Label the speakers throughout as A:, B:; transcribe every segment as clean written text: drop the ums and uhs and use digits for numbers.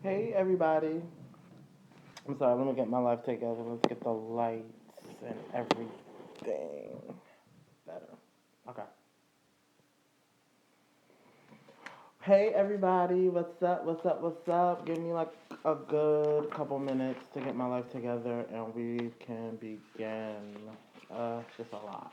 A: Hey everybody. I'm sorry, let me get my life together. Let's get the lights and everything better. Okay. Hey everybody, what's up? What's up? What's up? Give me like a good couple minutes to get my life together and we can begin. It's just a lot.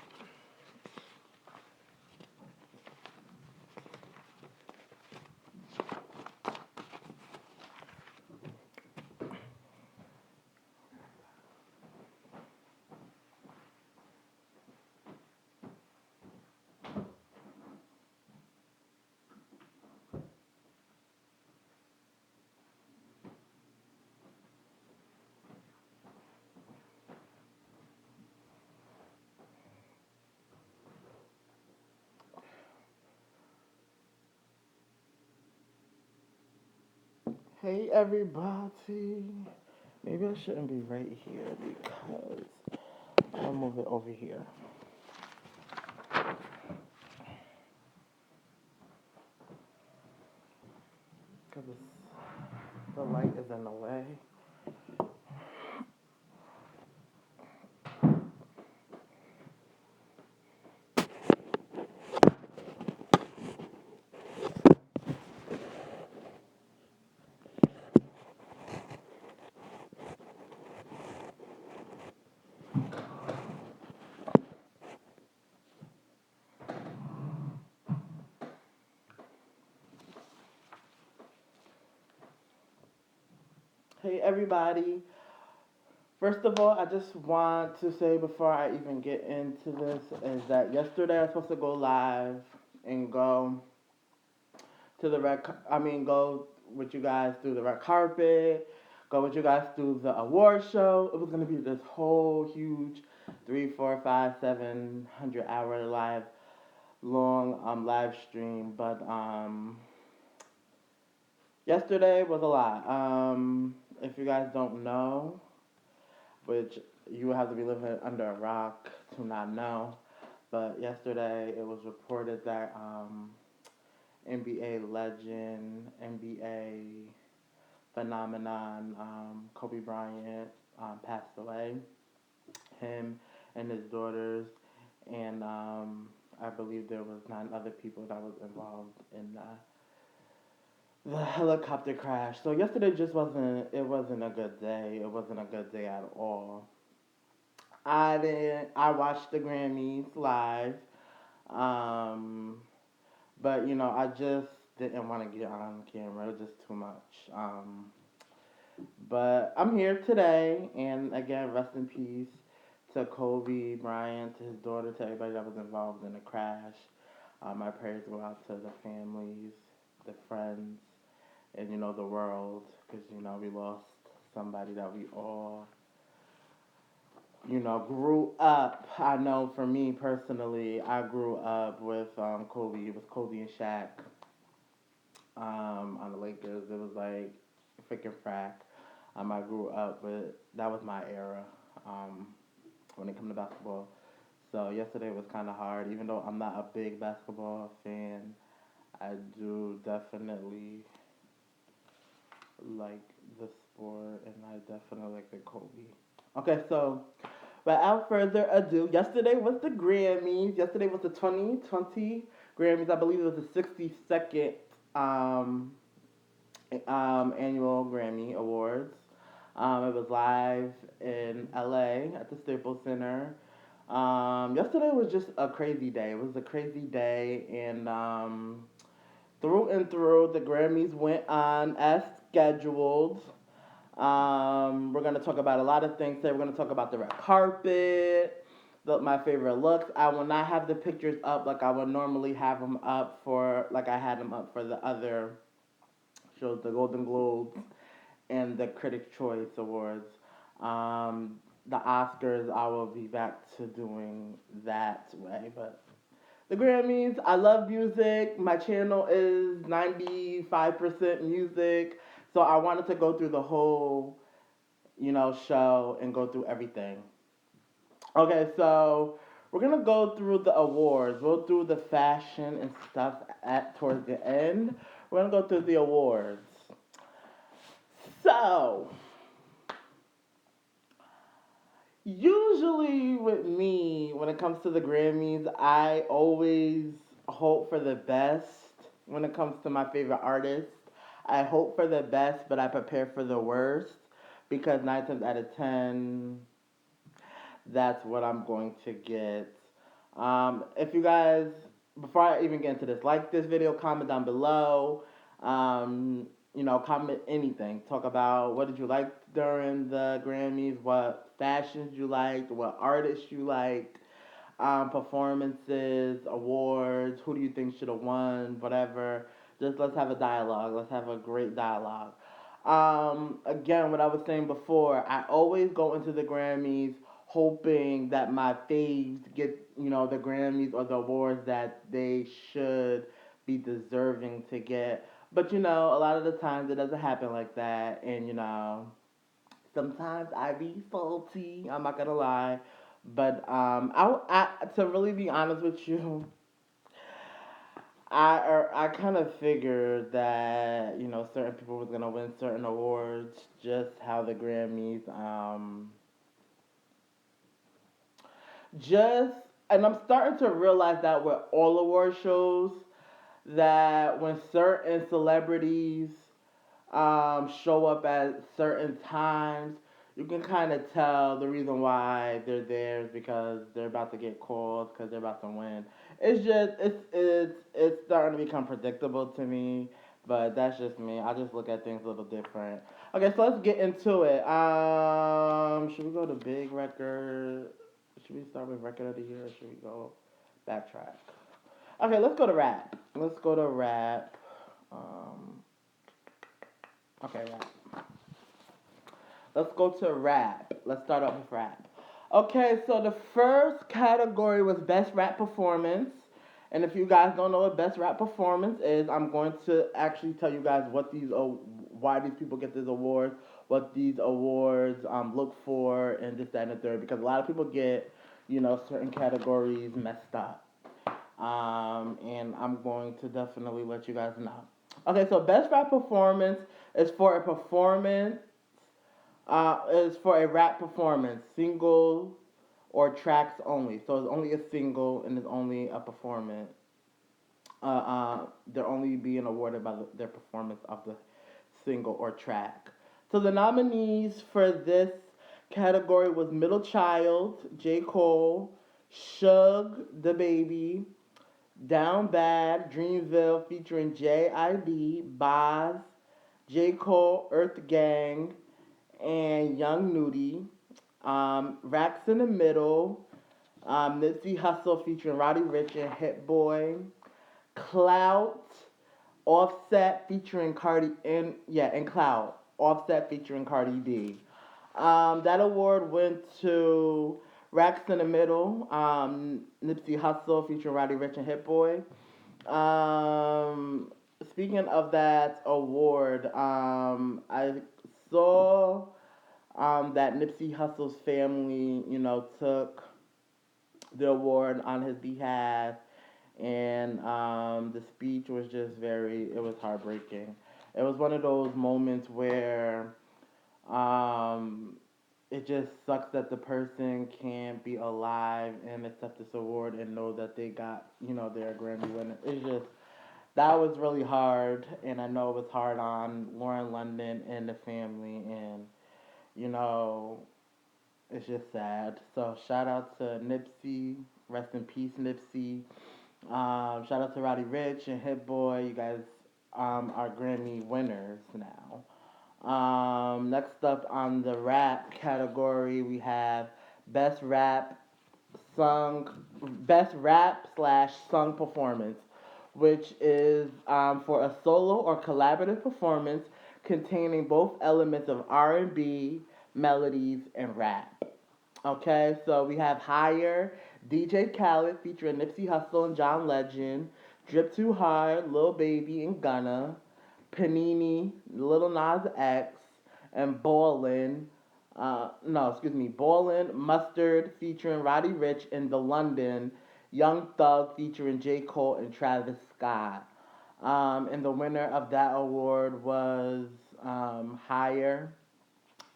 A: Hey everybody. Maybe I shouldn't be right here because I'll move it over here. Because the light is in the way. Hey everybody. First of all, I just want to say before I even get into this is that yesterday I was supposed to go live and go to the go with you guys through the red carpet, go with you guys through the award show. It was gonna be this whole huge 3, 4, 5, 700 hour live stream, but yesterday was a lot. If you guys don't know, which you have to be living under a rock to not know. But yesterday it was reported that NBA legend, NBA phenomenon, Kobe Bryant passed away. Him and his daughters, and I believe there was 9 other people that was involved in the helicopter crash. So yesterday just wasn't. It wasn't a good day. It wasn't a good day at all. I didn't. I watched the Grammys live, um, but I just didn't want to get on camera. It was just too much. But I'm here today, and again, rest in peace to Kobe Bryant, to his daughter, to everybody that was involved in the crash. My prayers go out to the families, the friends, and the world, because we lost somebody that we all grew up. I know for me personally, I grew up with Kobe. It was Kobe and Shaq on the Lakers. It was like freaking frack. I grew up with that was my era um, when it comes to basketball. So yesterday was kind of hard, even though I'm not a big basketball fan. I do definitely like the sport, and I definitely like the Kobe. Okay, so without further ado, yesterday was the Grammys. Yesterday was the 2020 Grammys. I believe it was the 62nd um, annual Grammy Awards. It was live in LA at the Staples Center. Yesterday was just a crazy day. It was a crazy day, and through and through, the Grammys went on as scheduled. We're gonna talk about a lot of things today. We're gonna talk about the red carpet, my favorite looks. I will not have the pictures up like I would normally have them up for, like I had them up for the other shows, the Golden Globes and the Critics' Choice Awards. The Oscars, I will be back to doing that way, but the Grammys, I love music. My channel is 95% music. So I wanted to go through the whole, show and go through everything. Okay, so we're gonna go through the awards. We'll do the fashion and stuff at towards the end. We're gonna go through the awards. So, usually with me, when it comes to the Grammys, I always hope for the best when it comes to my favorite artist. I hope for the best, but I prepare for the worst because 9 times out of 10, that's what I'm going to get. If you guys, before I even get into this, like this video, comment down below. Comment anything. Talk about what did you like during the Grammys, what fashions you liked, what artists you liked, performances, awards, who do you think should have won, whatever. Just let's have a dialogue. Let's have a great dialogue. Again, what I was saying before, I always go into the Grammys hoping that my faves get, the Grammys or the awards that they should be deserving to get. But a lot of the times it doesn't happen like that, and sometimes I be salty. I'm not gonna lie, but to really be honest with you, I kind of figured that certain people was gonna win certain awards, just how the Grammys just and I'm starting to realize that with all award shows that when certain celebrities show up at certain times, you can kind of tell the reason why they're there is because they're about to get called because they're about to win. It's starting to become predictable to me, but that's just me. I just look at things a little different. Okay, so let's get into it. Should we go to big record? Should we start with record of the year, or should we go backtrack? Okay, let's go to rap. Let's go to rap. Um, okay, rap. Let's go to rap. Let's start off with rap. Okay, so the first category was best rap performance. And if you guys don't know what best rap performance is, I'm going to actually tell you guys why these people get these awards, what these awards look for, and this, that, and the third. Because a lot of people get, certain categories messed up. And I'm going to definitely let you guys know. Okay, so best rap performance is for a performance is for a rap performance, single or tracks only. So it's only a single and it's only a performance. They're only being awarded by their performance of the single or track. So the nominees for this category was Middle Child, J. Cole, Shug the Baby, Down Bad, Dreamville featuring J.I.D., Boz, J. Cole, Earth Gang, and Young Nudie. Racks in the Middle, Nipsey Hussle featuring Roddy Ricch and Hit Boy. Clout, Offset featuring Cardi and Clout, Offset featuring Cardi B. That award went to Racks in the Middle, Nipsey Hussle featuring Roddy Ricch and Hit Boy. Um, Speaking of that award, I saw that Nipsey Hussle's family, took the award on his behalf, and the speech was just it was heartbreaking. It was one of those moments where um, it just sucks that the person can't be alive and accept this award and know that they got, their Grammy winner. It's just, that was really hard, and I know it was hard on Lauren London and the family, and, you know, it's just sad. So shout out to Nipsey. Rest in peace, Nipsey. Shout out to Roddy Ricch and Hit Boy. You guys are Grammy winners now. Next up on the rap category, we have best rap sung, best rap slash sung performance, which is for a solo or collaborative performance containing both elements of R&B, melodies, and rap. Okay, so we have Higher, DJ Khaled featuring Nipsey Hussle and John Legend, Drip Too Hard, Lil Baby and Gunna, Panini, Lil Nas X, and Ballin, Mustard featuring Roddy Ricch and The London, Young Thug featuring J. Cole and Travis Scott. And the winner of that award was Higher,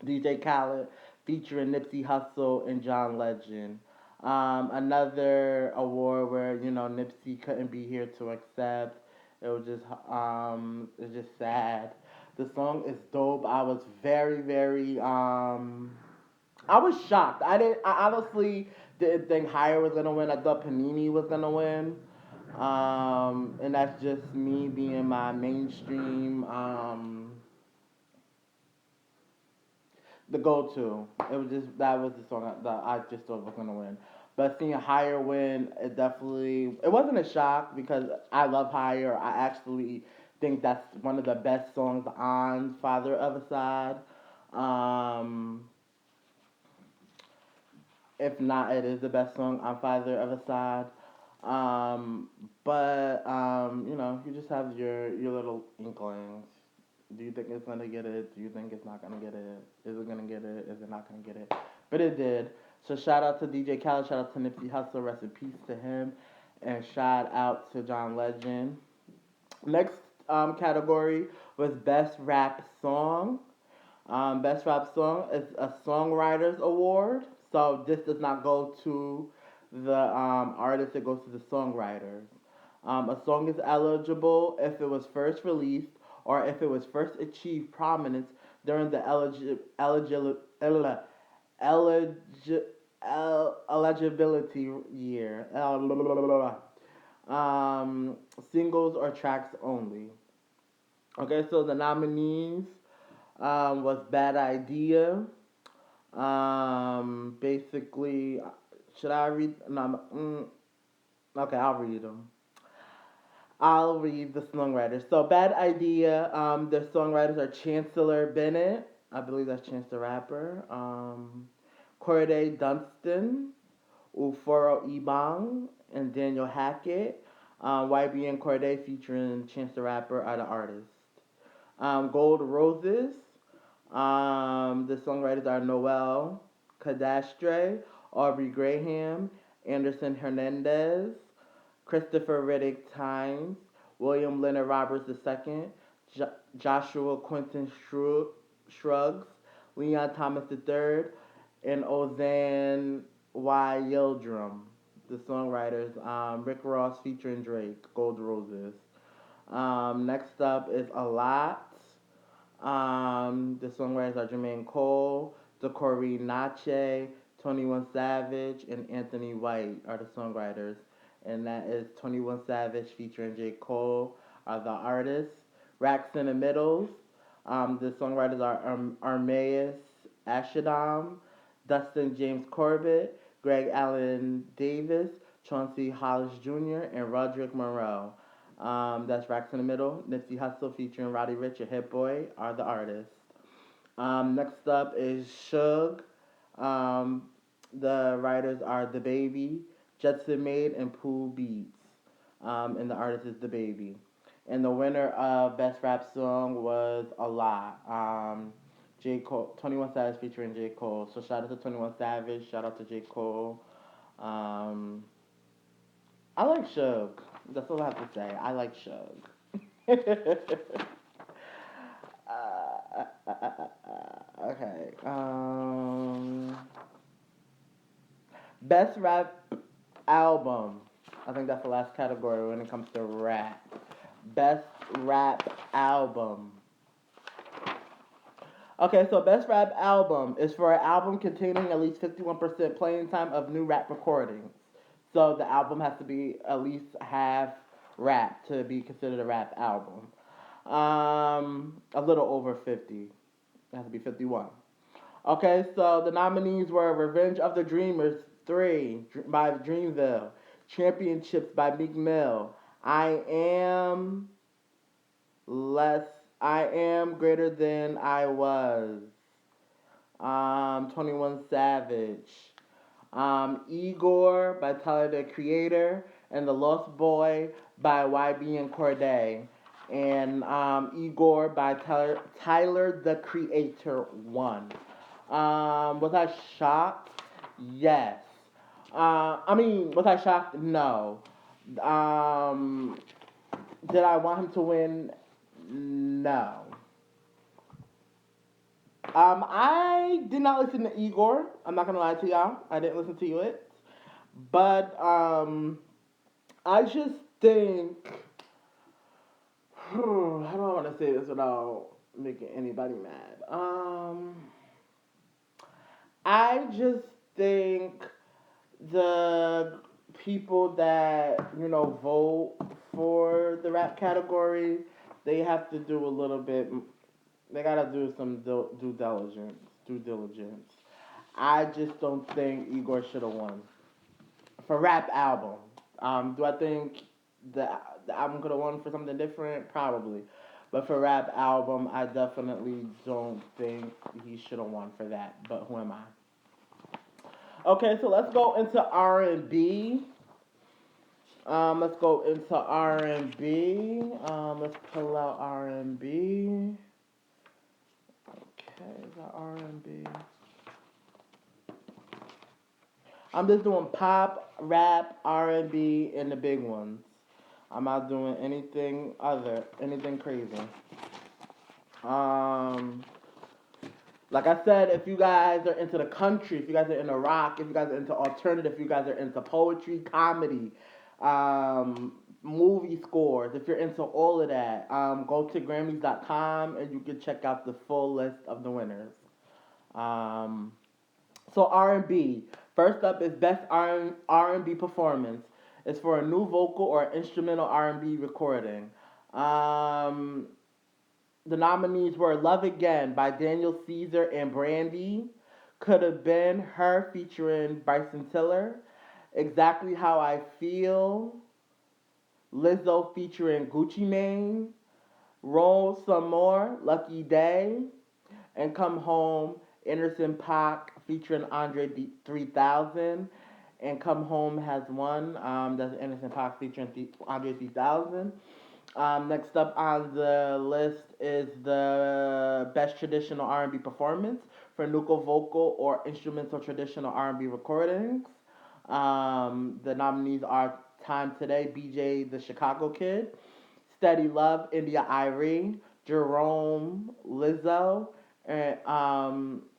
A: DJ Khaled featuring Nipsey Hussle and John Legend. Another award where Nipsey couldn't be here to accept. It's just sad. The song is dope. I was very very I was shocked. I honestly didn't think Higher was gonna win. I thought Panini was gonna win. And that's just me being my mainstream the go-to. It was just that was the song that I just thought was gonna win. But seeing Higher win, it wasn't a shock because I love Higher. I actually think that's one of the best songs on Father of a Side. Um, if not, it is the best song on Father of a Side. Um, but you just have your little inklings. Do you think it's gonna get it? Do you think it's not gonna get it? Is it gonna get it? Is it not gonna get it? But it did. So shout out to DJ Khaled, shout out to Nipsey Hussle, rest in peace to him, and shout out to John Legend. Next category was Best Rap Song. Best Rap Song is a Songwriters Award. So this does not go to the artist, it goes to the songwriters. A song is eligible if it was first released or if it was first achieved prominence during the eligi- eligibility year. Singles or tracks only. Okay, so the nominees was Bad Idea. Basically, should I read? No, okay, I'll read them. I'll read the songwriters. So, Bad Idea. The songwriters are Chancellor Bennett. I believe that's Chance the Rapper. Corday Dunstan, Uforo Ebong, and Daniel Hackett. YB and Corday featuring Chance the Rapper are the artists. Gold Roses. The songwriters are Noel Cadastre, Aubrey Graham, Anderson Hernandez, Christopher Riddick Tynes, William Leonard Roberts II, Joshua Quinton Shrugs, Leon Thomas III, and Ozan Y. Yildirim. The songwriters, Rick Ross featuring Drake, Gold Roses. Next up is A Lot. The songwriters are Jermaine Cole, Decory Nache, 21 Savage, and Anthony White are the songwriters. And that is 21 Savage featuring J. Cole are the artists. Racks in the Middles. The songwriters are Armaeus Ashadam, Dustin James Corbett, Greg Allen Davis, Chauncey Hollis Jr., and Roderick Monroe. That's Racks in the Middle. Nipsey Hussle featuring Roddy Ricch and Hit Boy are the artists. Next up is Suge. Um, the writers are The Baby, Jetson Maid, and Pooh Beats. And the artist is The Baby. And the winner of Best Rap Song was A Lot. J. Cole, 21 Savage featuring J. Cole. So shout out to 21 Savage, shout out to J. Cole. Um, I like Suge. That's all I have to say. I like Suge. Okay. Best rap album. I think that's the last category when it comes to rap. Best rap album. Okay, so best rap album is for an album containing at least 51% playing time of new rap recordings. So the album has to be at least half rap to be considered a rap album. A little over 50. It has to be 51. Okay, so the nominees were Revenge of the Dreamers 3 by Dreamville, Championships by Meek Mill, I Am Less, I Am Greater Than I Was, 21 Savage, Igor by Tyler the Creator, and The Lost Boy by YB and Corday, and Igor by Tyler the Creator won. Was I shocked? Yes. Was I shocked? No. Um, did I want him to win? No. I did not listen to Igor. I'm not gonna lie to y'all. I didn't listen to it, but I just think how do I want to say this without making anybody mad? I just think the people that vote for the rap category, they have to do a little bit. They gotta do some due diligence. Due diligence. I just don't think Igor should have won for rap album. Do I think the the album could have won for something different? Probably. But for rap album, I definitely don't think he should have won for that. But who am I? Okay, so let's go into R&B. Let's go into R&B. Let's pull out R&B. Okay, the R&B. I'm just doing pop, rap, R&B, and the big ones. I'm not doing anything crazy. Um, like I said, if you guys are into the country, if you guys are into rock, if you guys are into alternative, if you guys are into poetry, comedy, movie scores, if you're into all of that, go to Grammys.com and you can check out the full list of the winners. Um, so R&B. First up is best R&B performance. It's for a new vocal or instrumental R&B recording. Um, the nominees were "Love Again" by Daniel Caesar and Brandy, "Could Have Been Her" featuring Bryson Tiller, "Exactly How I Feel," Lizzo featuring Gucci Mane, "Roll Some More," Lucky Day, and "Come Home," Anderson Paak featuring Andre 3000. And "Come Home" has won. That's Anderson Paak featuring Andre 3000. Next up on the list is the best traditional R&B performance for nuclear vocal or instrumental traditional R&B recordings. The nominees are "Time Today," BJ the Chicago Kid, "Steady Love," India Irie, "Jerome," Lizzo, and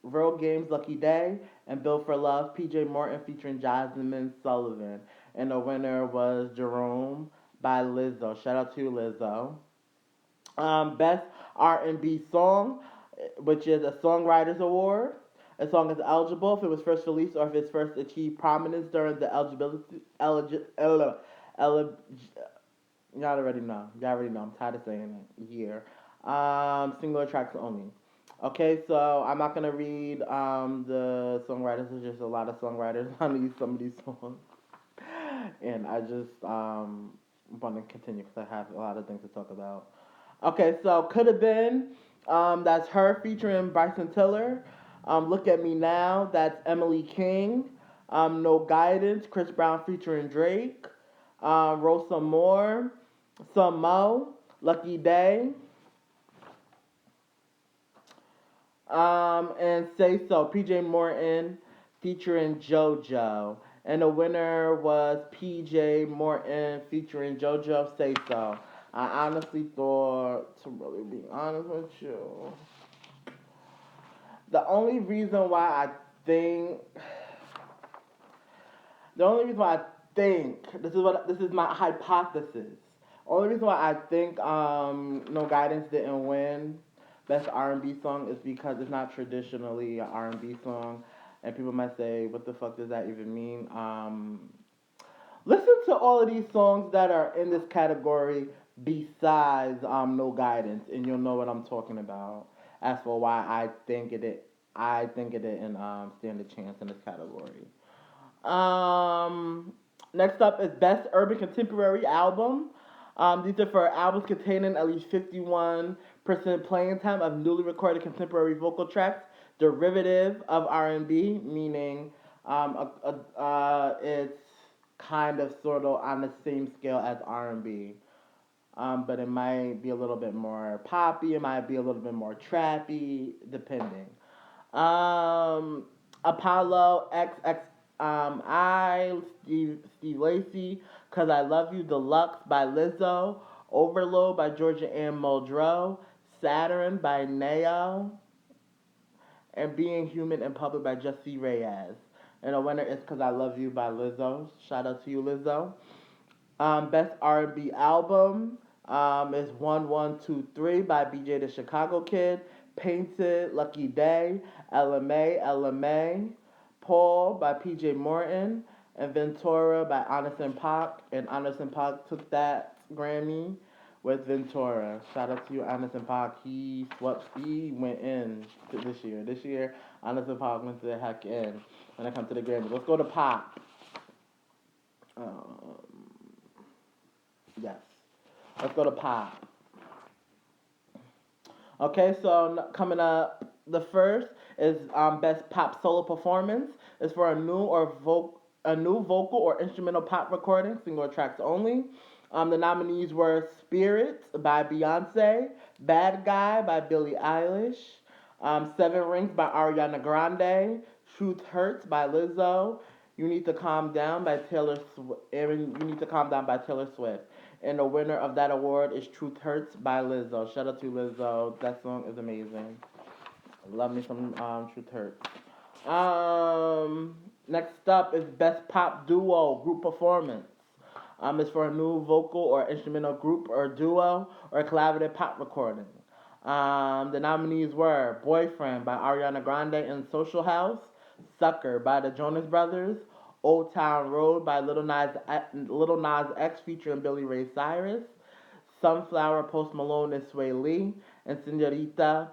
A: "Real Games," Lucky Day, and "Built for Love," PJ Morton featuring Jasmine Sullivan. And the winner was "Jerome" by Lizzo. Shout out to Lizzo. Best R&B song, which is a Songwriters Award. A song is eligible if it was first released or if it's first achieved prominence during the eligibility. Y'all already know. Y'all already know. I'm tired of saying it. Year. Single tracks only. Okay, so I'm not gonna read the songwriters. There's just a lot of songwriters on some of these songs, and I just want to continue because I have a lot of things to talk about. Okay, so "Could Have Been," that's her featuring Bryson Tiller. "Look at Me Now," that's Emily King. "No Guidance," Chris Brown featuring Drake. "Roll Some More," Some Mo, Lucky Day. And "Say So," PJ Morton featuring JoJo. And the winner was PJ Morton featuring JoJo, "Say So." I honestly thought, to really be honest with you, the only reason why I think, the only reason why I think, this is my hypothesis. Only reason why I think No Guidance didn't win best R&B song is because it's not traditionally an R&B song, and people might say, "What the fuck does that even mean?" Listen to all of these songs that are in this category besides No Guidance, and you'll know what I'm talking about. As for why I think it didn't stand a chance in this category. Next up is Best Urban Contemporary Album. These are for albums containing at least 51% playing time of newly recorded contemporary vocal tracks, derivative of R&B, meaning it's kind of sort of on the same scale as R&B. But it might be a little bit more poppy, it might be a little bit more trappy, depending. Um, Apollo XX Steve Lacy, "Cause I Love You Deluxe" by Lizzo, "Overload" by Georgia Ann Muldrow, "Saturn" by Nao, and Being Human in Public by Jesse Reyes. And the winner is Cause I Love You by Lizzo. Shout out to you, Lizzo. Best R&B album is 1123 by BJ the Chicago Kid. Painted, Lucky Day, LMA, Paul by PJ Morton, and Ventura by Anderson Paak. And Anderson Paak took that Grammy with Ventura. Shout out to you, Anderson Paak. He went in this year. This year, Anderson Paak went to the heck in when it comes to the Grammy. Let's go to pop. Um, yes. Let's go to pop. Okay, so coming up, the first is best pop solo performance. It's for a new vocal or instrumental pop recording, single tracks only. The nominees were Spirit by Beyonce, Bad Guy by Billie Eilish, Seven Rings by Ariana Grande, Truth Hurts by Lizzo, You Need to Calm Down by Taylor Swift. You Need to Calm Down by Taylor Swift. And the winner of that award is Truth Hurts by Lizzo. Shout out to Lizzo. That song is amazing. Love me some Truth Hurts. Next up is Best Pop Duo Group Performance. It's for a new vocal or instrumental group or duo or collaborative pop recording. The nominees were Boyfriend by Ariana Grande and Social House, Sucker by the Jonas Brothers, Old Town Road by Little Nas X featuring Billy Ray Cyrus, Sunflower, Post Malone and Sway Lee, and Senorita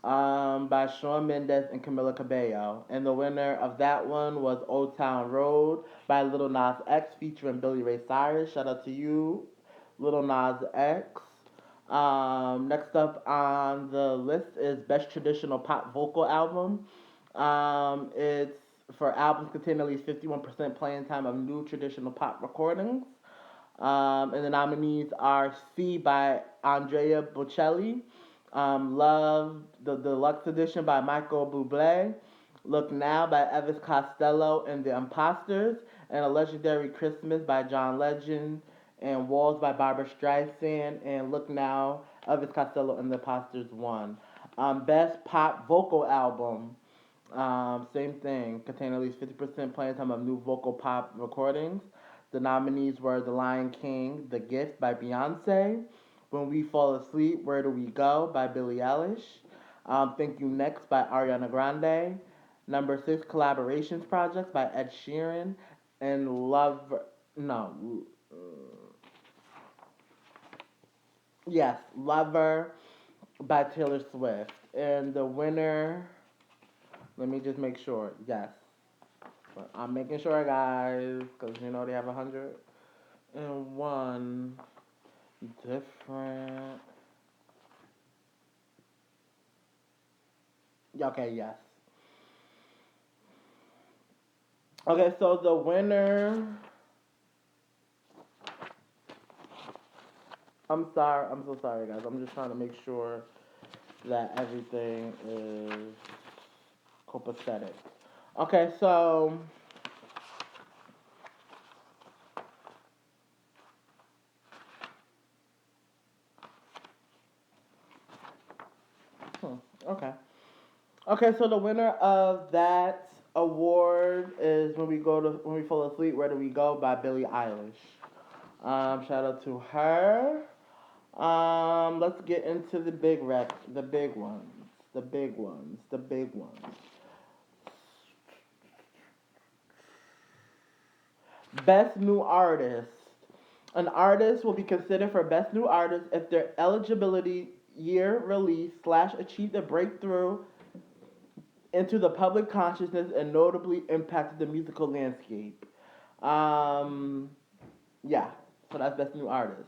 A: by Shawn Mendes and Camila Cabello. And the winner of that one was Old Town Road by Little Nas X featuring Billy Ray Cyrus. Shout out to you, Little Nas X. Next up on the list is Best Traditional Pop Vocal Album. It's for albums containing at least 51% playing time of new traditional pop recordings. And the nominees are C by Andrea Bocelli, Love, the Deluxe Edition by Michael Bublé, Look Now by Elvis Costello and the Imposters, and A Legendary Christmas by John Legend, and Walls by Barbra Streisand, and Look Now, Elvis Costello and the Imposters won. Best Pop Vocal Album, same thing, containing at least 50% playing time of new vocal pop recordings. The nominees were The Lion King, The Gift by Beyonce, When We Fall Asleep, Where Do We Go by Billie Eilish, Thank You Next by Ariana Grande, number 6 Collaborations Projects by Ed Sheeran, and no, yes, Lover by Taylor Swift. And the winner, let me just make sure, yes. I'm making sure, guys, because you know they have 101 different. Okay, yes. Okay, so the winner. I'm sorry. I'm so sorry, guys. I'm just trying to make sure that everything is copacetic. Okay, so. Okay. Okay, so the winner of that award is When We Fall Asleep, Where Do We Go by Billie Eilish. Shout out to her. Let's get into the big ones, the big ones. Best New Artist. An artist will be considered for Best New Artist if their eligibility year release slash achieved a breakthrough into the public consciousness and notably impacted the musical landscape. Um, yeah, so that's Best New Artist.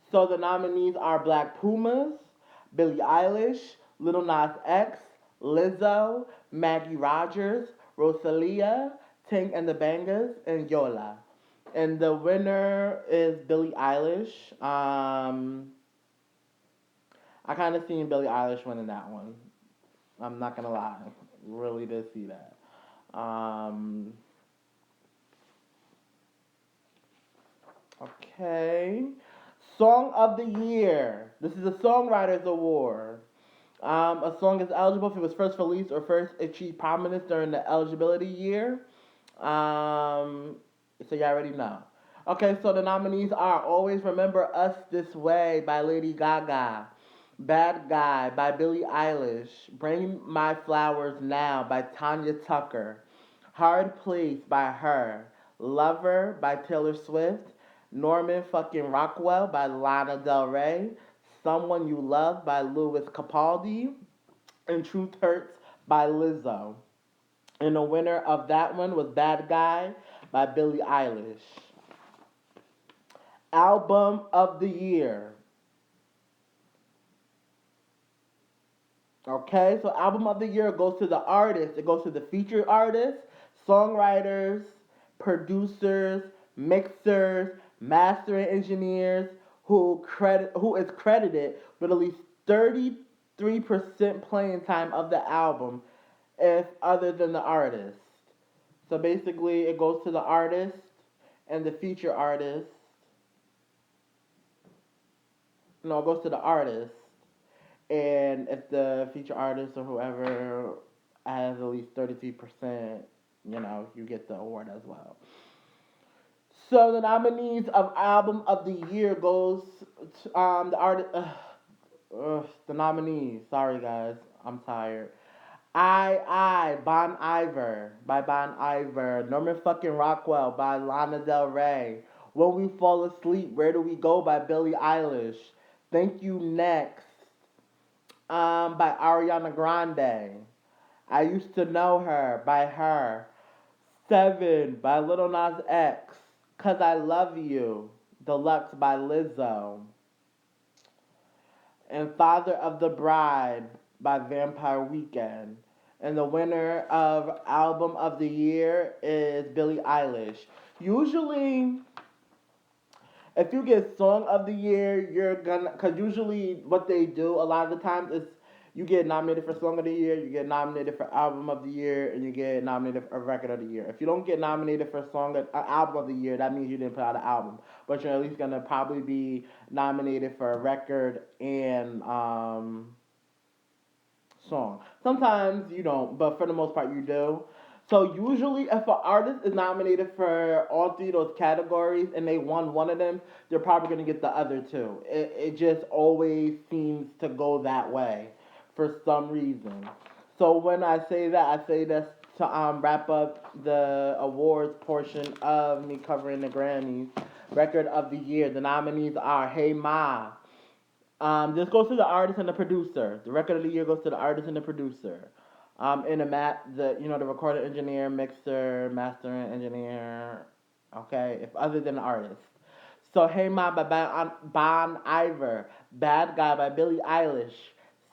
A: So the nominees are Black Pumas, Billie Eilish, Little Nas X, Lizzo, Maggie Rogers, Rosalia, Tank and the Bangers, and Yola. And the winner is Billie Eilish. I kind of seen Billie Eilish winning that one. I'm not gonna lie, really did see that. Um, okay, Song of the Year. This is a Songwriters Award. A song is eligible if it was first released or first achieved prominence during the eligibility year. Um, so you already know. Okay, so the nominees are Always Remember Us This Way by Lady Gaga, Bad Guy by Billie Eilish, Bring My Flowers Now by Tanya Tucker, Hard Place by her, Lover by Taylor Swift, Norman fucking Rockwell by Lana Del Rey, Someone You Love by Louis Capaldi, and Truth Hurts by Lizzo. And the winner of that one was Bad Guy by Billie Eilish. Album of the Year. Okay, so album of the year goes to the artist. It goes to the featured artists, songwriters, producers, mixers, mastering engineers who is credited with at least 33% playing time of the album, if other than the artist. So basically, it goes to the artist and the feature artist. No, it goes to the artist, and if the feature artist or whoever has at least 33%, you get the award as well. So the nominees of album of the year goes to the artist. The nominees. Sorry guys, I'm tired. Bon Iver by Bon Iver. Norman fucking Rockwell by Lana Del Rey. When We Fall Asleep, Where Do We Go by Billie Eilish. Thank You Next by Ariana Grande. I Used to Know Her by her. Seven by Little Nas X. Cause I Love You. Deluxe by Lizzo. And Father of the Bride by Vampire Weekend. And the winner of Album of the Year is Billie Eilish. Usually, if you get Song of the Year, you're gonna, because usually what they do a lot of the times is you get nominated for Song of the Year, you get nominated for Album of the Year, and you get nominated for Record of the Year. If you don't get nominated for Album of the Year, that means you didn't put out an album, but you're at least gonna probably be nominated for a record and song. Sometimes you don't, but for the most part you do. So usually, if an artist is nominated for all three of those categories and they won one of them, they're probably gonna get the other two. It just always seems to go that way for some reason. So when I say that, I say this to wrap up the awards portion of me covering the Grammys. Record of the year. The nominees are Hey Ma. This goes to the artist and the producer. The record of the year goes to the artist and the producer. In the recording engineer, mixer, mastering engineer. Okay, if other than the artist. So Hey Ma by Bon Iver, Bad Guy by Billie Eilish,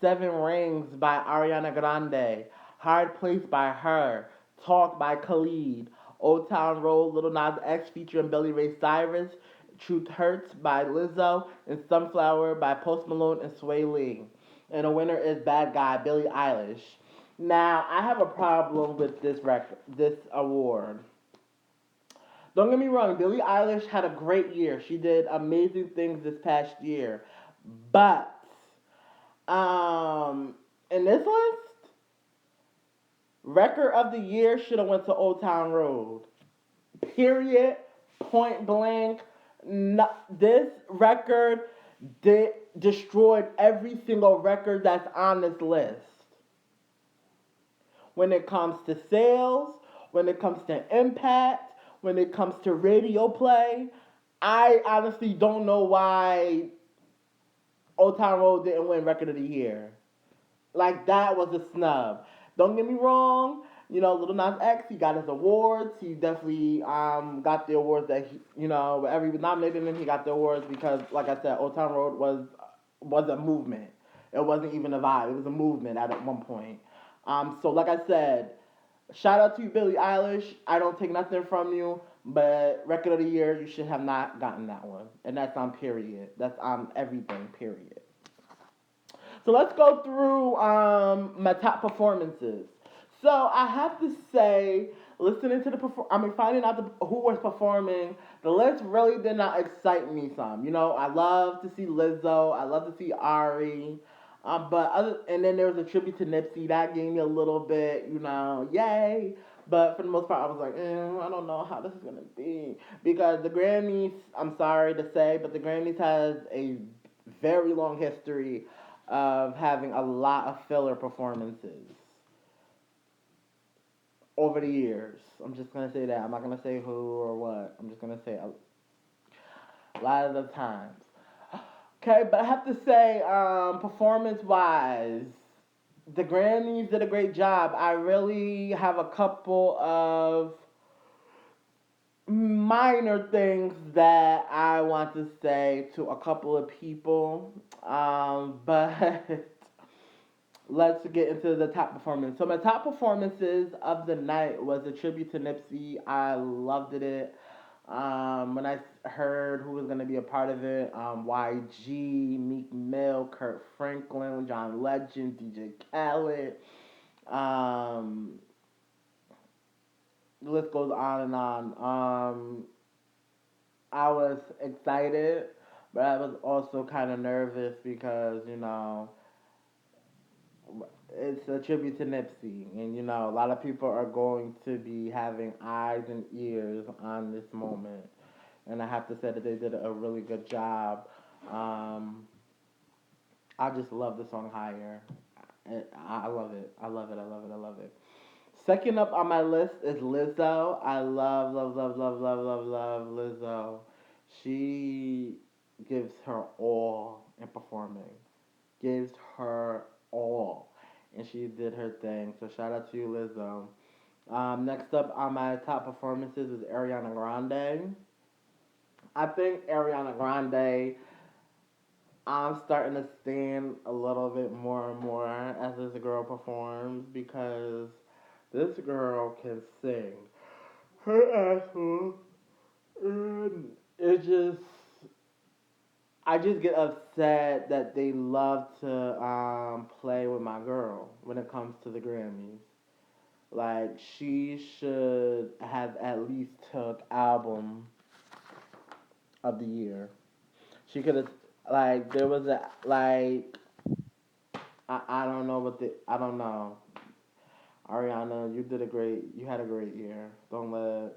A: Seven Rings by Ariana Grande, Hard Place by her, Talk by Khalid, Old Town Road, Little Nas X featuring Billy Ray Cyrus, Truth Hurts by Lizzo, and Sunflower by Post Malone and Sway Lee. And the winner is Bad Guy, Billie Eilish. Now, I have a problem with this award. Don't get me wrong, Billie Eilish had a great year. She did amazing things this past year. But in this list, record of the year should have went to Old Town Road. Period. Point blank. No, this record destroyed every single record that's on this list. When it comes to sales, when it comes to impact, when it comes to radio play, I honestly don't know why Old Town Road didn't win Record of the Year. Like, that was a snub. Don't get me wrong. Little Nas X, he got his awards. He definitely got the awards that wherever he was nominated in, he got the awards because, like I said, Old Town Road was a movement. It wasn't even a vibe. It was a movement at one point. So like I said, shout out to you, Billie Eilish. I don't take nothing from you, but Record of the Year, you should have not gotten that one, and that's on period. That's on everything. Period. So let's go through my top performances. So I have to say, listening to finding out who was performing, the list really did not excite me some. I love to see Lizzo. I love to see Ari. And then there was a tribute to Nipsey that gave me a little bit, yay. But for the most part, I was like, I don't know how this is gonna be because the Grammys. I'm sorry to say, but the Grammys has a very long history of having a lot of filler performances over the years. I'm just gonna say that. I'm not gonna say who or what. I'm just gonna say a lot of the times. Okay, but I have to say, performance wise, the Grammys did a great job. I really have a couple of minor things that I want to say to a couple of people. But let's get into the top performance. So my top performances of the night was a tribute to Nipsey. I loved it. When I heard who was gonna be a part of it, YG, Meek Mill, Kurt Franklin, John Legend, DJ Khaled, um, the list goes on and on. I was excited, but I was also kind of nervous because it's a tribute to Nipsey, and a lot of people are going to be having eyes and ears on this moment, and I have to say that they did a really good job. Um, I just love the song Higher. I love it. I love it. I love it. I love it. Second up on my list is Lizzo. I love, love, love, love, love, love, love Lizzo. She gives her all in performing. Gives her all. And she did her thing. So shout out to you, Lizzo. Next up on my top performances is Ariana Grande. I think Ariana Grande, I'm starting to stand a little bit more and more as this girl performs because this girl can sing her ass off, and it just I just get upset that they love to play with my girl when it comes to the Grammys. Like she should have at least took album of the year. She could have like there was a like I don't know what the I don't know. Ariana, you had a great year. Don't let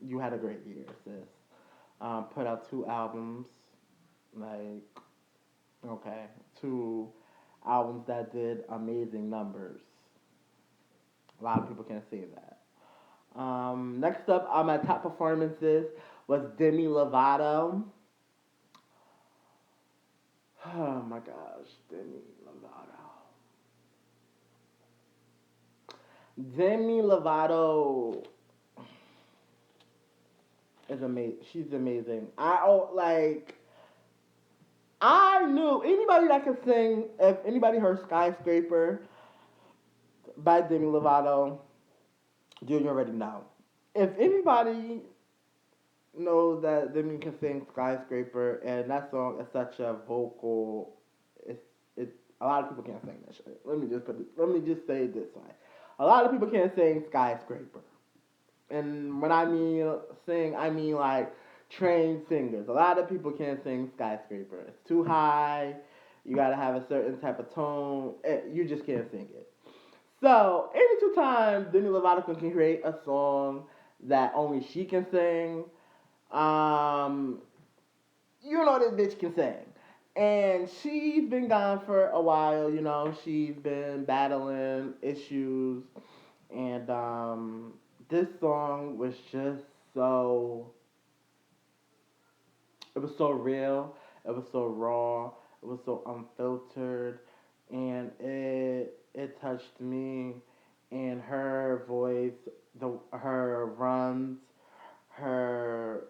A: you had a great year, sis. Put out two albums, like okay, two albums that did amazing numbers. A lot of people can't say that. Next up on my top performances was Demi Lovato. Oh my gosh, Demi Lovato. Demi Lovato is amazing. She's amazing. I knew anybody that could sing. If anybody heard "Skyscraper" by Demi Lovato, you already know. If anybody knows that Demi can sing "Skyscraper," and that song is such a vocal, it's a lot of people can't sing that shit. Let me just say it this way: a lot of people can't sing "Skyscraper." And when I mean sing, I mean like trained singers. A lot of people can't sing Skyscraper. It's too high. You gotta have a certain type of tone. You just can't sing it. So any two times Demi Lovato can create a song that only she can sing, um, you know this bitch can sing. And she's been gone for a while, she's been battling issues and this song was just so it was so real, it was so raw, it was so unfiltered, and it touched me. And her voice, her runs, her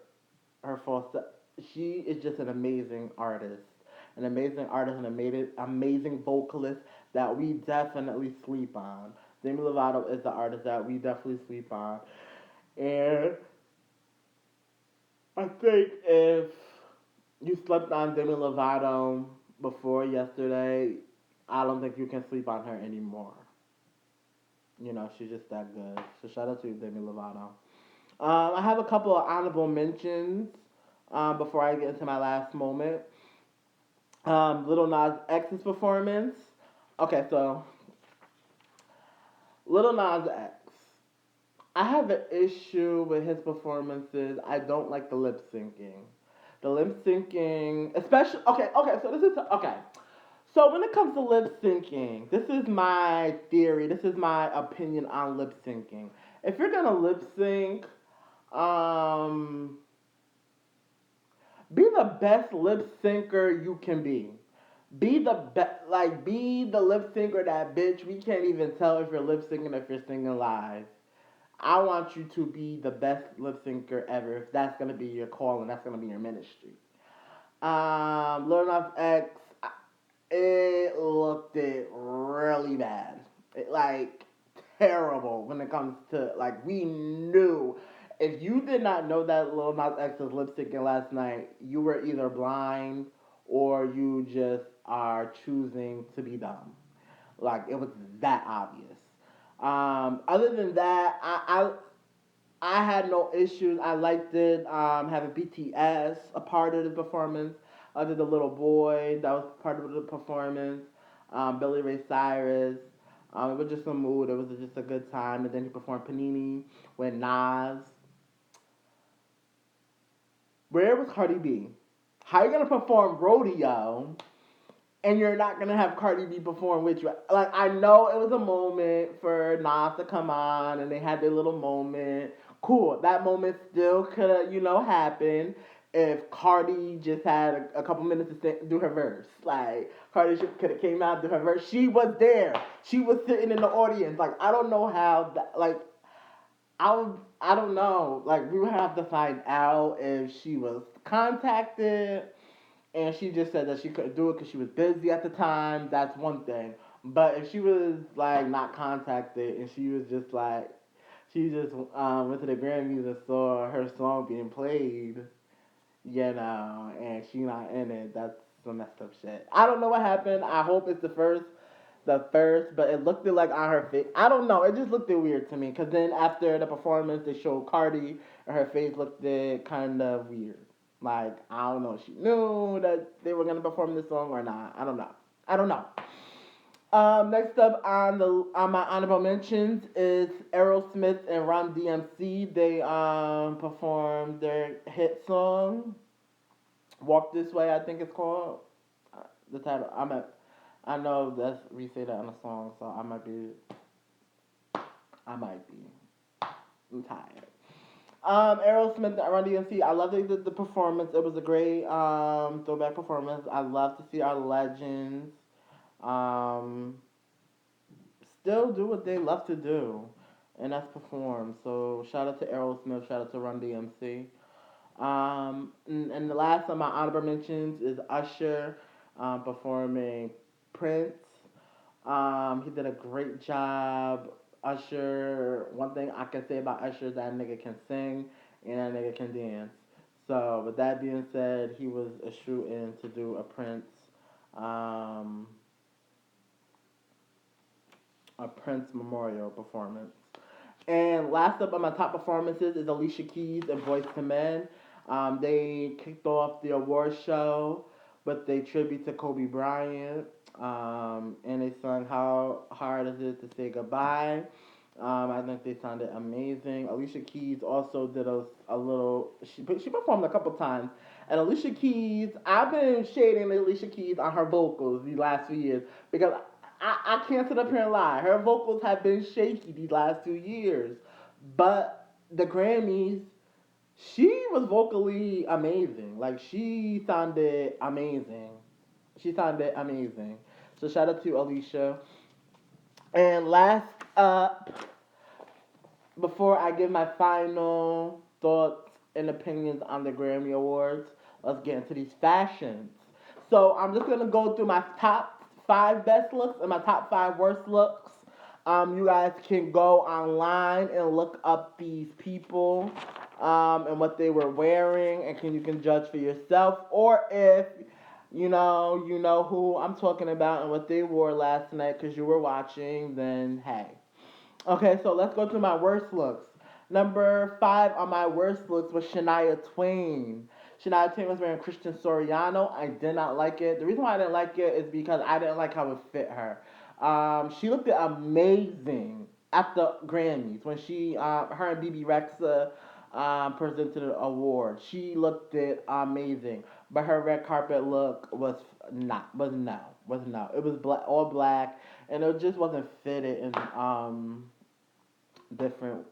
A: her falsetto. She is just an amazing artist, an amazing vocalist that we definitely sleep on. Demi Lovato is the artist that we definitely sleep on, and I think if you slept on Demi Lovato before yesterday, I don't think you can sleep on her anymore. She's just that good. So shout out to you, Demi Lovato. I have a couple of honorable mentions before I get into my last moment. Little Nas X's performance. Okay, so Little Nas X. I have an issue with his performances. I don't like the lip syncing. The lip syncing, especially okay. So this is okay. So when it comes to lip syncing, this is my theory. This is my opinion on lip syncing. If you're gonna lip sync, um, be the best lip syncer you can be. Be the best, like be the lip syncer that bitch. We can't even tell if you're lip syncing if you're singing live. I want you to be the best lip syncer ever. If that's gonna be your call and that's gonna be your ministry. Lil Nas X, it looked it really bad. Like terrible when it comes to like we knew. If you did not know that Lil Nas X was lip syncing last night, you were either blind or you just are choosing to be dumb. Like it was that obvious. Other than that, I had no issues. I liked it. Having BTS a part of the performance. Other the little boy that was part of the performance. Billy Ray Cyrus. It was just a mood. It was just a good time. And then he performed Panini with Nas. Where was Cardi B? How you gonna perform Rodeo and you're not gonna have Cardi B perform with you? Like I know it was a moment for Nas to come on, and they had their little moment. Cool, that moment still could have happened if Cardi just had a couple minutes to do her verse. Like Cardi could have came out do her verse. She was there. She was sitting in the audience. Like I don't know how that. Like I don't know. Like we would have to find out if she was contacted and she just said that she couldn't do it because she was busy at the time. That's one thing. But if she was like not contacted and she was just like she just went to the Grammys and saw her song being played, and she not in it, that's some messed up shit. I don't know what happened. I hope it's the first, but it looked like on her face. I don't know. It just looked weird to me. Cause then after the performance, they showed Cardi, and her face looked kind of weird. Like I don't know if she knew that they were gonna perform this song or not. I don't know. I don't know. Next up on my honorable mentions is Aerosmith and Run DMC. They performed their hit song "Walk This Way." I think it's called. The title. I know that's we say that in a song, so I might be. I'm tired. Aerosmith and Run DMC. I love the performance. It was a great throwback performance. I love to see our legends um, still do what they love to do, and that's perform. So shout out to Aerosmith. Shout out to Run DMC. And the last of my honorable mentions is Usher performing Prince. He did a great job. Usher, one thing I can say about Usher is that nigga can sing and that nigga can dance. So, with that being said, he was a shoe in to do um, a Prince memorial performance. And last up on my top performances is Alicia Keys and Voice to Men. They kicked off the award show with a tribute to Kobe Bryant. And they sung How Hard Is It to Say Goodbye. I think they sounded amazing. Alicia Keys also did a little, she performed a couple times. And Alicia Keys, I've been shading Alicia Keys on her vocals these last few years because I can't sit up here and lie. Her vocals have been shaky these last 2 years. But the Grammys, she was vocally amazing. Like she sounded amazing. She sounded amazing. So shout out to Alicia. And last up, before I give my final thoughts and opinions on the Grammy Awards, let's get into these fashions. So I'm just gonna go through my top five best looks and my top five worst looks. You guys can go online and look up these people and what they were wearing, and you can judge for yourself. Or if you know who I'm talking about and what they wore last night because you were watching, then hey. Okay, so let's go to my worst looks. Number five on my worst looks was Shania Twain. Shania Twain was wearing Christian Soriano. I did not like it. The reason why I didn't like it is because I didn't like how it fit her. She looked amazing at the Grammys when her and BB Rexa presented an award. She looked it amazing, but her red carpet look was no. It was black, all black, and it just wasn't fitted in different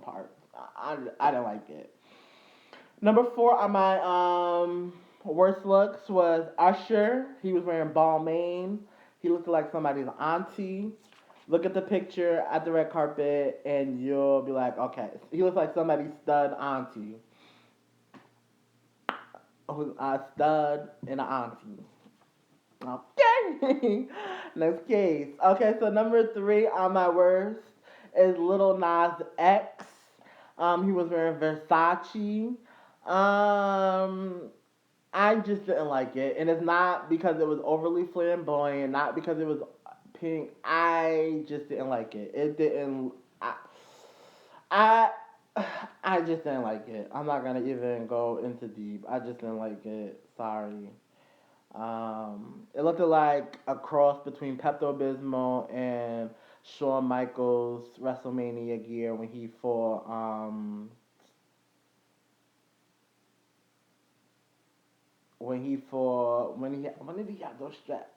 A: parts. I didn't like it. Number four on my worst looks was Usher. He was wearing Balmain. He looked like somebody's auntie. Look at the picture at the red carpet, and you'll be like, okay, he looks like somebody's stud auntie, who's a stud and an auntie. Okay. Next case. Okay, so number three on my worst is Little Nas X. He was wearing Versace. Um, I just didn't like it, and it's not because it was overly flamboyant, not because it was pink. I just didn't like it. It didn't. I, I just didn't like it. I'm not gonna even go into deep. I just didn't like it. Sorry. It looked like a cross between Pepto Bismol and Shawn Michaels WrestleMania gear when he fought when did he have those straps?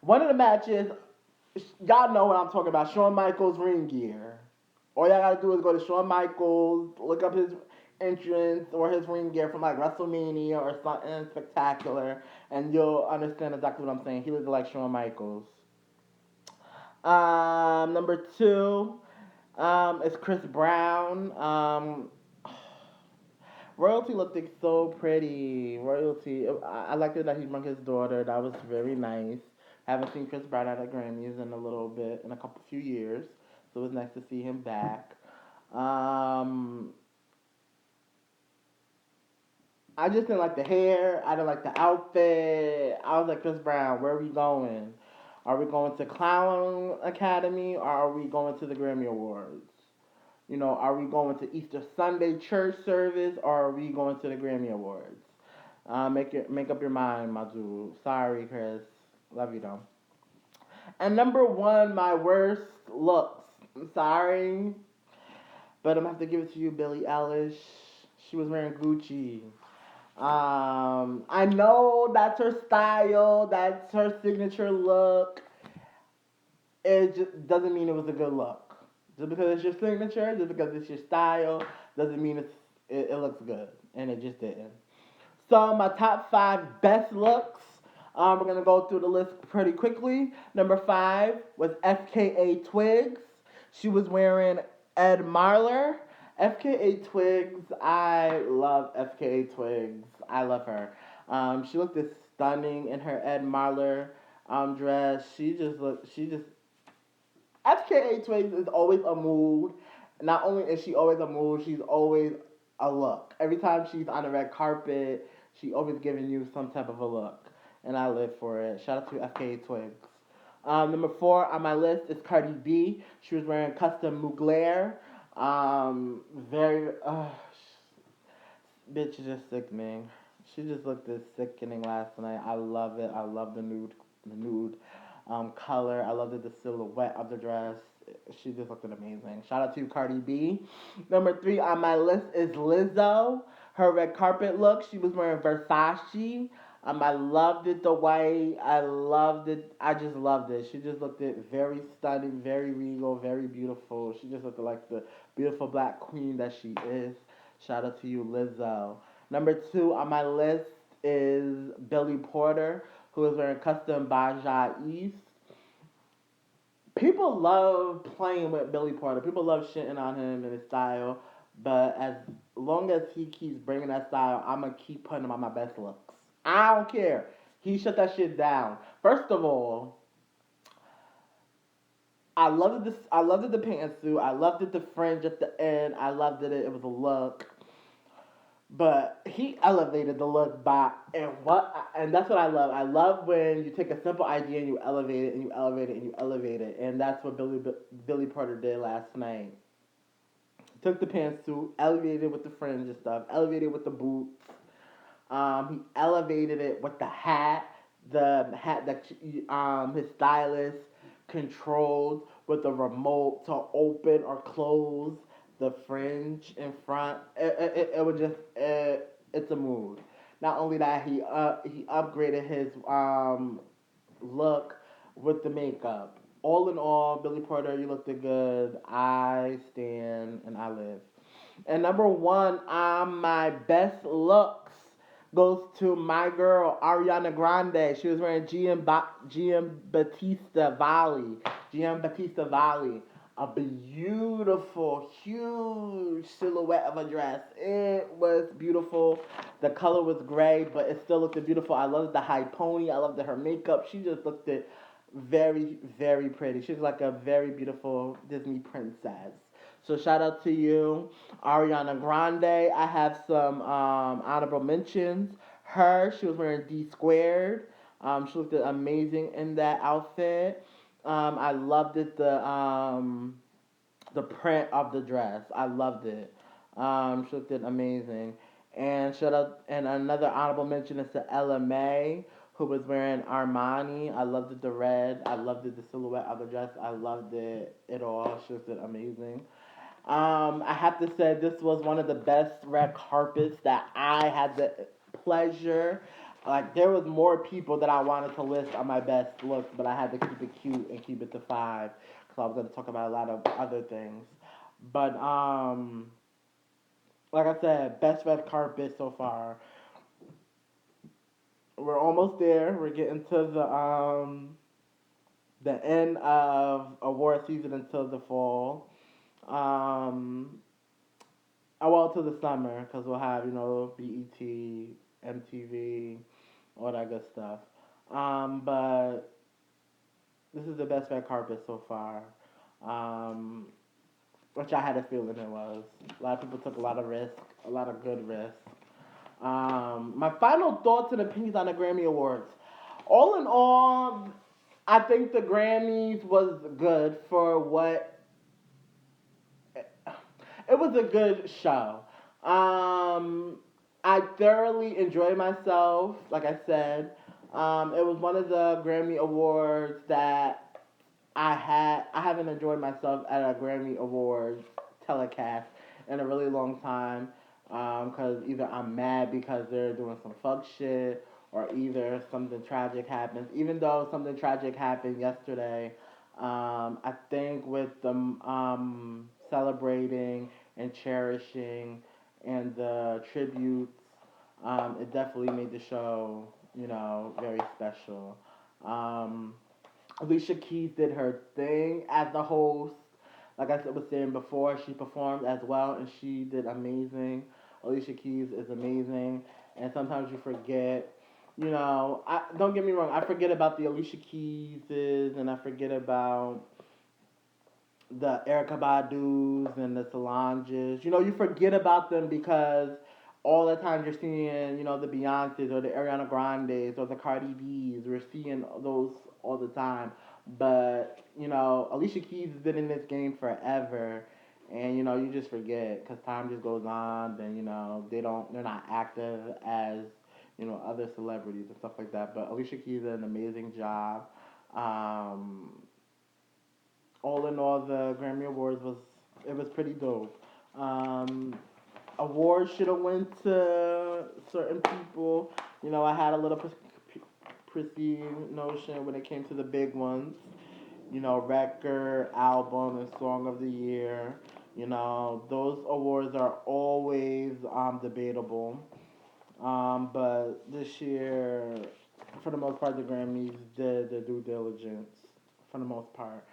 A: One of the matches, y'all know what I'm talking about. Shawn Michaels ring gear. All y'all gotta do is go to Shawn Michaels, look up his entrance or his ring gear from like WrestleMania or something spectacular, and you'll understand exactly what I'm saying. He looked like Shawn Michaels. Number two, is Chris Brown. Royalty looked so pretty. Royalty. I liked it that he brought his daughter. That was very nice. Haven't seen Chris Brown at the Grammys in a little bit, in a couple few years. So it was nice to see him back. Um, I just didn't like the hair. I didn't like the outfit. I was like, Chris Brown, where are we going? Are we going to Clown Academy or are we going to the Grammy Awards? You know, are we going to Easter Sunday church service or are we going to the Grammy Awards? Make up your mind, my dude. Sorry, Chris. Love you though. And number one, my worst looks. I'm sorry, but I'm gonna have to give it to you, Billie Eilish. She was wearing Gucci. I know that's her style, that's her signature look. It just doesn't mean it was a good look. Just because it's your signature, just because it's your style, doesn't mean it looks good, and it just didn't. So my top five best looks. We're gonna go through the list pretty quickly. Number five was FKA Twigs. She was wearing Ed Marler. FKA Twigs. I love FKA Twigs. I love her. She looked as stunning in her Ed Marler dress. She just looked. She just FKA Twigs is always a mood. Not only is she always a mood, she's always a look. Every time she's on the red carpet, she always giving you some type of a look. And I live for it. Shout out to FKA Twigs. Number four on my list is Cardi B. She was wearing custom Mugler. Very, bitch is just sickening. She just looked this sickening last night. I love it. I love the nude color. I love the silhouette of the dress. She just looked amazing. Shout out to Cardi B. Number three on my list is Lizzo. Her red carpet look. She was wearing Versace. I loved it the white. I loved it. I just loved it. She just looked it very stunning, very regal, very beautiful. She just looked like the beautiful black queen that she is. Shout out to you, Lizzo. Number two on my list is Billy Porter, who is wearing custom Baja East. People love playing with Billy Porter. People love shitting on him and his style. But as long as he keeps bringing that style, I'm gonna keep putting him on my best looks. I don't care. He shut that shit down. First of all, I loved it the pantsuit. I loved it the fringe at the end. I loved it. It was a look. But he elevated the look by and that's what I love. I love when you take a simple idea and you elevate it and you elevate it and you elevate it, and that's what Billy Porter did last night. Took the pantsuit, elevated with the fringe and stuff, elevated with the boots. He elevated it with the hat that his stylist controlled with the remote to open or close the fringe in front. It was just it's a mood. Not only that, he upgraded his look with the makeup. All in all, Billy Porter, you looked good. I stand and I live. And number one on my best looks goes to my girl Ariana Grande. She was wearing GM Batista Volley, a beautiful, huge silhouette of a dress. It was beautiful. The color was gray, but it still looked beautiful. I loved the high pony. I loved her makeup. She just looked it very, very pretty. She's like a very beautiful Disney princess. So shout out to you, Ariana Grande. I have some honorable mentions. Her, she was wearing D squared. She looked amazing in that outfit. I loved it. The print of the dress. I loved it. She looked amazing. And shout out and another honorable mention is to Ella May, who was wearing Armani. I loved it, the red. I loved it, the silhouette of the dress. I loved it all. She looked amazing. I have to say this was one of the best red carpets that I had the pleasure. Like there was more people that I wanted to list on my best looks, but I had to keep it cute and keep it to five because I was going to talk about a lot of other things. But like I said, best red carpet so far. We're almost there. We're getting to the end of award season until the fall. Um, well, to the summer, because we'll have, BET, MTV, all that good stuff. But this is the best red carpet so far, um, which I had a feeling it was. A lot of people took a lot of risks, a lot of good risks. My final thoughts and opinions on the Grammy Awards. All in all, I think the Grammys was good for what it was a good show. I thoroughly enjoyed myself. Like I said, it was one of the Grammy Awards that I haven't enjoyed myself at a Grammy Awards telecast in a really long time. Cause either I'm mad because they're doing some fuck shit, or either something tragic happens. Even though something tragic happened yesterday, I think with them celebrating and cherishing and the tributes, it definitely made the show, very special. Um, Alicia Keys did her thing as the host. Like I was saying before, she performed as well and she did amazing. Alicia Keys is amazing, and sometimes you forget. I don't get me wrong. I forget about the Alicia Keyses, and I forget about the Erica Badu's and the Solanges. You forget about them because all the time you're seeing, the Beyonces or the Ariana Grandes or the Cardi B's. We're seeing those all the time. But, Alicia Keys has been in this game forever. And, you just forget because time just goes on. Then, they're not active as, other celebrities and stuff like that. But Alicia Keys did an amazing job. Um, all in all, the Grammy Awards was pretty dope. Um, Awards should have went to certain people. I had a little perceived notion when it came to the big ones. Record, album, and song of the year. Those awards are always debatable. But this year, for the most part, the Grammys did the due diligence for the most part.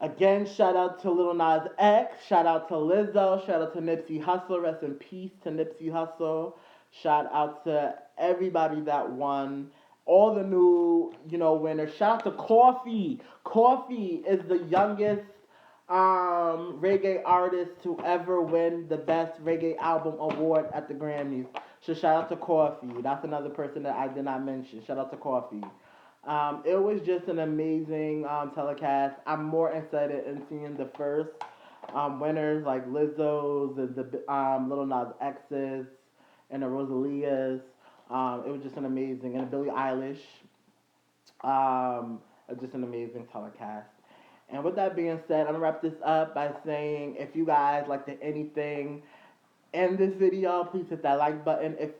A: Again, shout out to Lil Nas X, shout out to Lizzo, shout out to Nipsey Hussle, rest in peace to Nipsey Hussle. Shout out to everybody that won, all the new, winners. Shout out to Coffee. Coffee is the youngest reggae artist to ever win the best reggae album award at the Grammys. So shout out to Coffee. That's another person that I did not mention. Shout out to Coffee. It was just an amazing telecast. I'm more excited in seeing the first winners like Lizzo's and the Little Nas X's and the Rosalias. It was just an amazing, and Billie Eilish. Um, just an amazing telecast. And with that being said, I'm gonna wrap this up by saying if you guys like the anything in this video, please hit that like button. If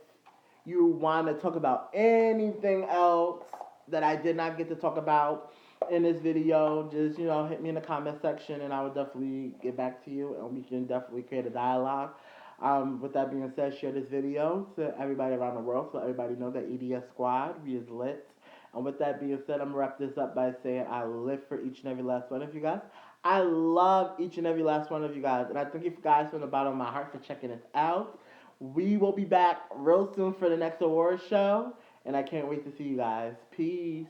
A: you want to talk about anything else that I did not get to talk about in this video, just hit me in the comment section, and I will definitely get back to you, and we can definitely create a dialogue. With that being said, share this video to everybody around the world so everybody know that EDS Squad we is lit. And with that being said, I'm gonna wrap this up by saying I live for each and every last one of you guys. I love each and every last one of you guys, and I thank you guys from the bottom of my heart for checking us out. We will be back real soon for the next award show, and I can't wait to see you guys. Peace.